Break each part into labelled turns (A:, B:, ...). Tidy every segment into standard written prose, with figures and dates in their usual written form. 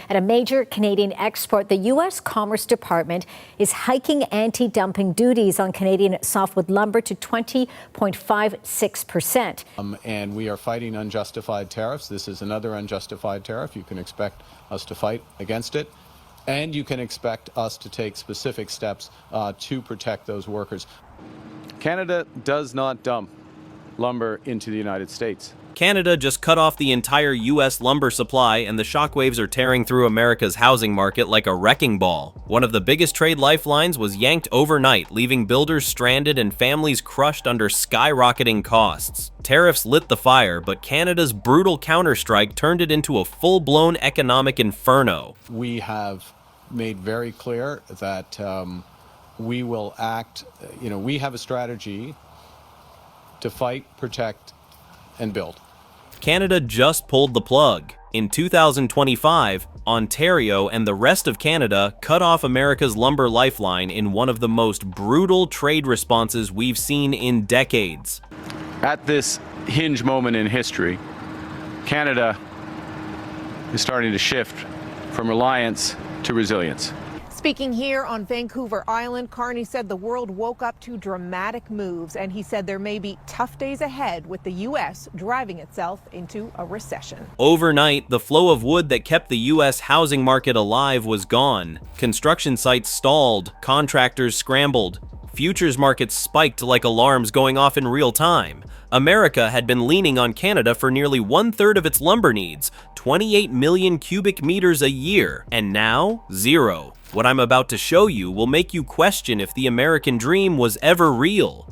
A: And a major Canadian export, the U.S. Commerce Department is hiking anti-dumping duties on Canadian softwood lumber to 20.56%.
B: And we are fighting unjustified tariffs. This is another unjustified tariff. You can expect us to fight against it. And you can expect us to take specific steps to protect those workers. Canada does not dump lumber into the United States.
C: Canada just cut off the entire U.S. lumber supply, and the shockwaves are tearing through America's housing market like a wrecking ball. One of the biggest trade lifelines was yanked overnight, leaving builders stranded and families crushed under skyrocketing costs. Tariffs lit the fire, but Canada's brutal counterstrike turned it into a full-blown economic inferno.
B: We have made very clear that we will act, we have a strategy to fight, protect, and build.
C: Canada just pulled the plug. In 2025, Ontario and the rest of Canada cut off America's lumber lifeline in one of the most brutal trade responses we've seen in decades.
B: At this hinge moment in history, Canada is starting to shift from reliance to resilience.
D: Speaking here on Vancouver Island, Carney said the world woke up to dramatic moves, and he said there may be tough days ahead with the U.S. driving itself into a recession.
C: Overnight, the flow of wood that kept the U.S. housing market alive was gone. Construction sites stalled, contractors scrambled, futures markets spiked like alarms going off in real time. America had been leaning on Canada for nearly 1/3 of its lumber needs, 28 million cubic meters a year, and now, zero. What I'm about to show you will make you question if the American dream was ever real.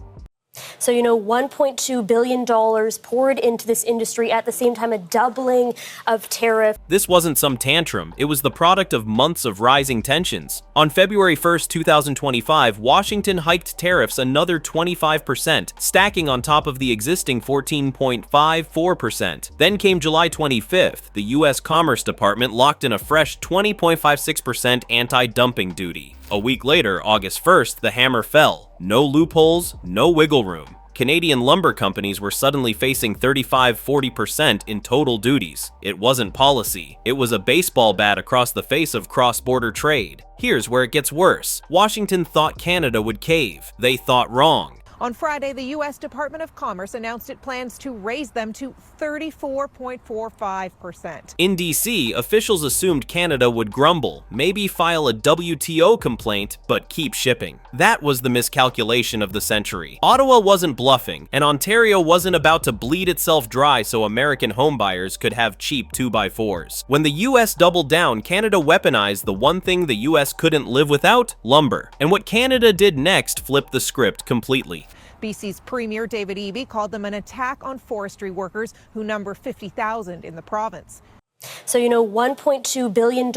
E: So, $1.2 billion poured into this industry, at the same time a doubling of tariff.
C: This wasn't some tantrum. It was the product of months of rising tensions. On February 1st, 2025, Washington hiked tariffs another 25%, stacking on top of the existing 14.54%. Then came July 25th. The U.S. Commerce Department locked in a fresh 20.56% anti-dumping duty. A week later, August 1st, the hammer fell. No loopholes, no wiggle room. Canadian lumber companies were suddenly facing 35–40% in total duties. It wasn't policy. It was a baseball bat across the face of cross-border trade. Here's where it gets worse. Washington thought Canada would cave. They thought wrong.
D: On Friday, the U.S. Department of Commerce announced it plans to raise them to 34.45%.
C: In D.C., officials assumed Canada would grumble, maybe file a WTO complaint, but keep shipping. That was the miscalculation of the century. Ottawa wasn't bluffing, and Ontario wasn't about to bleed itself dry so American homebuyers could have cheap 2x4s. When the U.S. doubled down, Canada weaponized the one thing the U.S. couldn't live without: lumber. And what Canada did next flipped the script completely.
D: BC's Premier David Eby called them an attack on forestry workers, who number 50,000 in the province.
E: So, $1.2 billion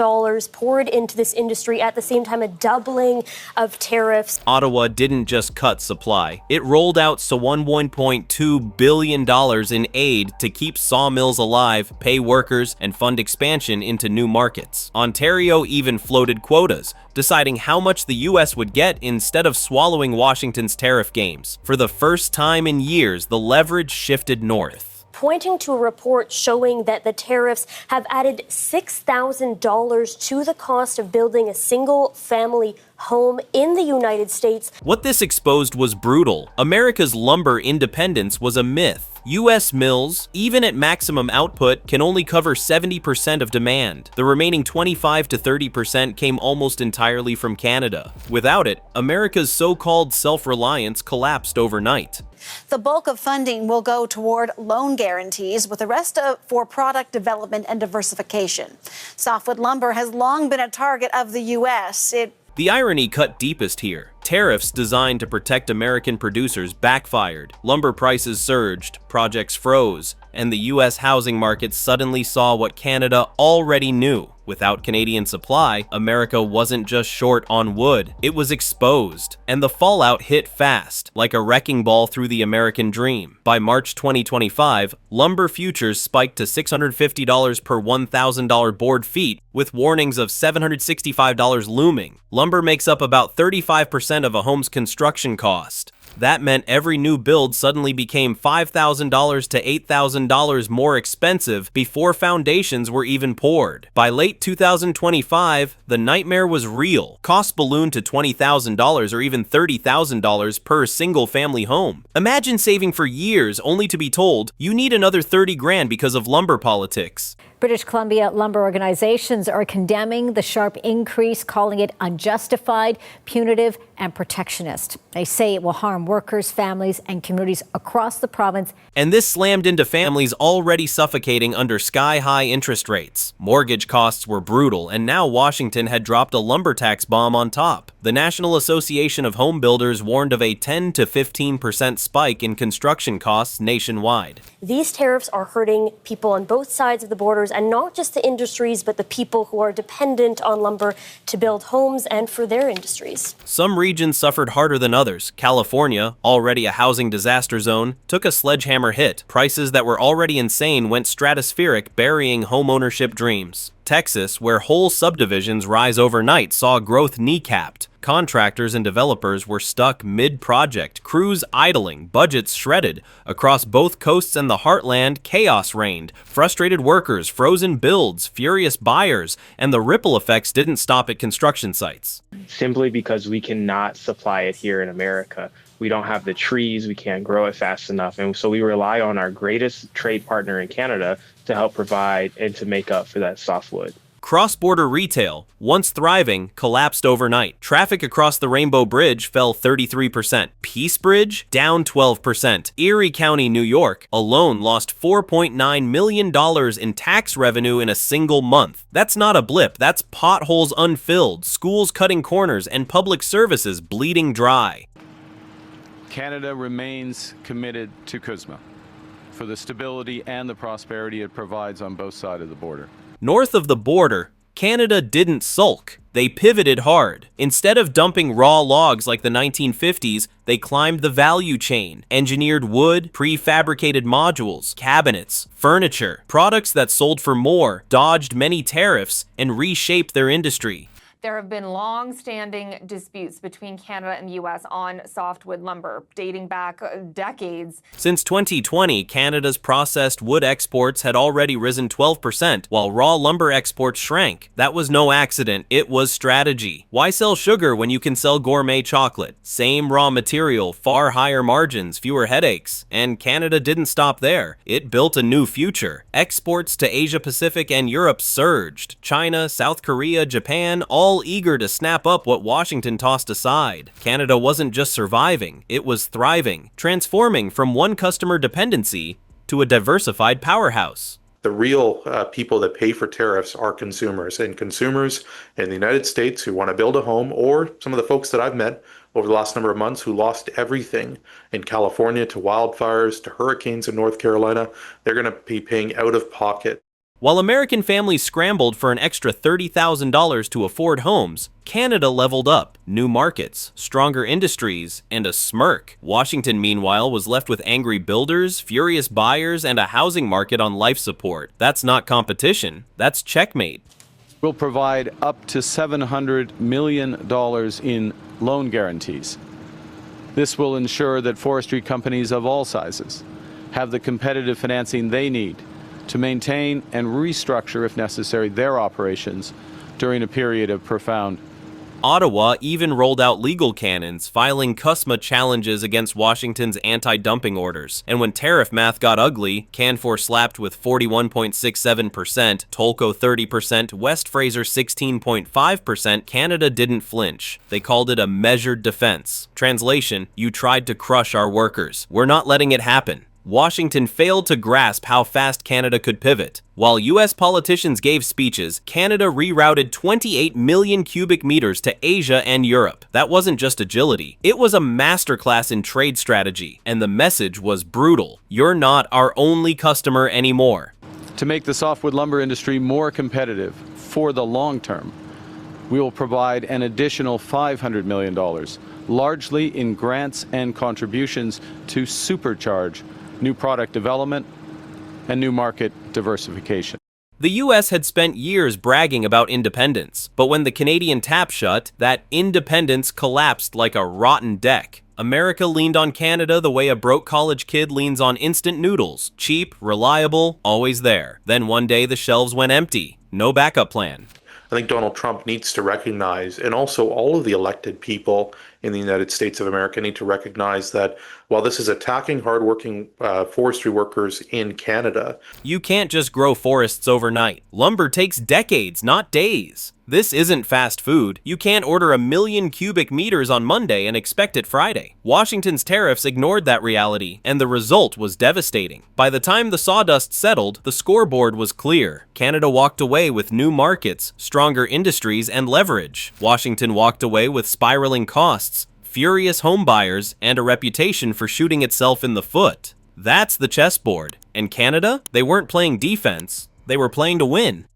E: poured into this industry, at the same time a doubling of tariffs.
C: Ottawa didn't just cut supply. It rolled out $1.2 billion in aid to keep sawmills alive, pay workers, and fund expansion into new markets. Ontario even floated quotas, deciding how much the U.S. would get instead of swallowing Washington's tariff games. For the first time in years, the leverage shifted north,
E: pointing to a report showing that the tariffs have added $6,000 to the cost of building a single-family home in the United States.
C: What this exposed was brutal. America's lumber independence was a myth. U.S. mills, even at maximum output, can only cover 70% of demand. The remaining 25 to 30% came almost entirely from Canada. Without it, America's so-called self-reliance collapsed overnight.
F: The bulk of funding will go toward loan guarantees, with the rest for product development and diversification. Softwood lumber has long been a target of the U.S.
C: The irony cut deepest here. Tariffs designed to protect American producers backfired. Lumber prices surged, projects froze, and the U.S. housing market suddenly saw what Canada already knew. Without Canadian supply, America wasn't just short on wood, it was exposed. And the fallout hit fast, like a wrecking ball through the American dream. By March 2025, lumber futures spiked to $650 per $1,000 board feet, with warnings of $765 looming. Lumber makes up about 35% of a home's construction cost. That meant every new build suddenly became $5,000 to $8,000 more expensive before foundations were even poured. By late 2025, the nightmare was real. Costs ballooned to $20,000 or even $30,000 per single-family home. Imagine saving for years only to be told you need another 30 grand because of lumber politics.
A: British Columbia lumber organizations are condemning the sharp increase, calling it unjustified, punitive, and protectionist. They say it will harm workers, families, and communities across the province.
C: And this slammed into families already suffocating under sky-high interest rates. Mortgage costs were brutal, and now Washington had dropped a lumber tax bomb on top. The National Association of Home Builders warned of a 10 to 15% spike in construction costs nationwide.
E: These tariffs are hurting people on both sides of the borders, and not just the industries, but the people who are dependent on lumber to build homes and for their industries.
C: Some regions suffered harder than others. California, already a housing disaster zone, took a sledgehammer hit. Prices that were already insane went stratospheric, burying homeownership dreams. Texas, where whole subdivisions rise overnight, saw growth kneecapped. Contractors and developers were stuck mid-project, crews idling, budgets shredded. Across both coasts and the heartland, chaos reigned. Frustrated workers, frozen builds, furious buyers, and the ripple effects didn't stop at construction sites.
G: Simply because we cannot supply it here in America. We don't have the trees, we can't grow it fast enough, and so we rely on our greatest trade partner in Canada to help provide and to make up for that softwood.
C: Cross-border retail, once thriving, collapsed overnight. Traffic across the Rainbow Bridge fell 33%. Peace Bridge, down 12%. Erie County, New York, alone lost $4.9 million in tax revenue in a single month. That's not a blip, that's potholes unfilled, schools cutting corners, and public services bleeding dry.
B: Canada remains committed to CUSMA for the stability and the prosperity it provides on both sides of the border.
C: North of the border, Canada didn't sulk. They pivoted hard. Instead of dumping raw logs like the 1950s, they climbed the value chain, engineered wood, prefabricated modules, cabinets, furniture, products that sold for more, dodged many tariffs, and reshaped their industry.
H: There have been long-standing disputes between Canada and the U.S. on softwood lumber, dating back decades.
C: Since 2020, Canada's processed wood exports had already risen 12%, while raw lumber exports shrank. That was no accident, it was strategy. Why sell sugar when you can sell gourmet chocolate? Same raw material, far higher margins, fewer headaches. And Canada didn't stop there. It built a new future. Exports to Asia Pacific and Europe surged. China, South Korea, Japan, all eager to snap up what Washington tossed aside. Canada wasn't just surviving, it was thriving, transforming from one customer dependency to a diversified powerhouse.
I: The real people that pay for tariffs are consumers, and consumers in the United States who want to build a home, or some of the folks that I've met over the last number of months who lost everything in California to wildfires, to hurricanes in North Carolina, they're going to be paying out of pocket.
C: While American families scrambled for an extra $30,000 to afford homes, Canada leveled up. New markets, stronger industries, and a smirk. Washington, meanwhile, was left with angry builders, furious buyers, and a housing market on life support. That's not competition, that's checkmate.
B: We'll provide up to $700 million in loan guarantees. This will ensure that forestry companies of all sizes have the competitive financing they need to maintain and restructure, if necessary, their operations during a period of profound.
C: Ottawa even rolled out legal cannons, filing CUSMA challenges against Washington's anti-dumping orders. And when tariff math got ugly, Canfor slapped with 41.67%, Tolko 30%, West Fraser 16.5%, Canada didn't flinch. They called it a measured defense. Translation, you tried to crush our workers. We're not letting it happen. Washington failed to grasp how fast Canada could pivot. While U.S. politicians gave speeches, Canada rerouted 28 million cubic meters to Asia and Europe. That wasn't just agility. It was a masterclass in trade strategy, and the message was brutal. You're not our only customer anymore.
B: To make the softwood lumber industry more competitive for the long term, we will provide an additional $500 million, largely in grants and contributions to supercharge new product development and new market diversification.
C: The U.S. had spent years bragging about independence, but when the Canadian tap shut, that independence collapsed like a rotten deck. America leaned on Canada the way a broke college kid leans on instant noodles. Cheap, reliable, always there. Then one day the shelves went empty. No backup plan.
I: I think Donald Trump needs to recognize, and also all of the elected people in the United States of America need to recognize that while this is attacking hardworking forestry workers in Canada,
C: you can't just grow forests overnight. Lumber takes decades, not days. This isn't fast food. You can't order 1 million cubic meters on Monday and expect it Friday. Washington's tariffs ignored that reality, and the result was devastating. By the time the sawdust settled, the scoreboard was clear. Canada walked away with new markets, stronger industries, and leverage. Washington walked away with spiraling costs, furious homebuyers, and a reputation for shooting itself in the foot. That's the chessboard. And Canada? They weren't playing defense. They were playing to win.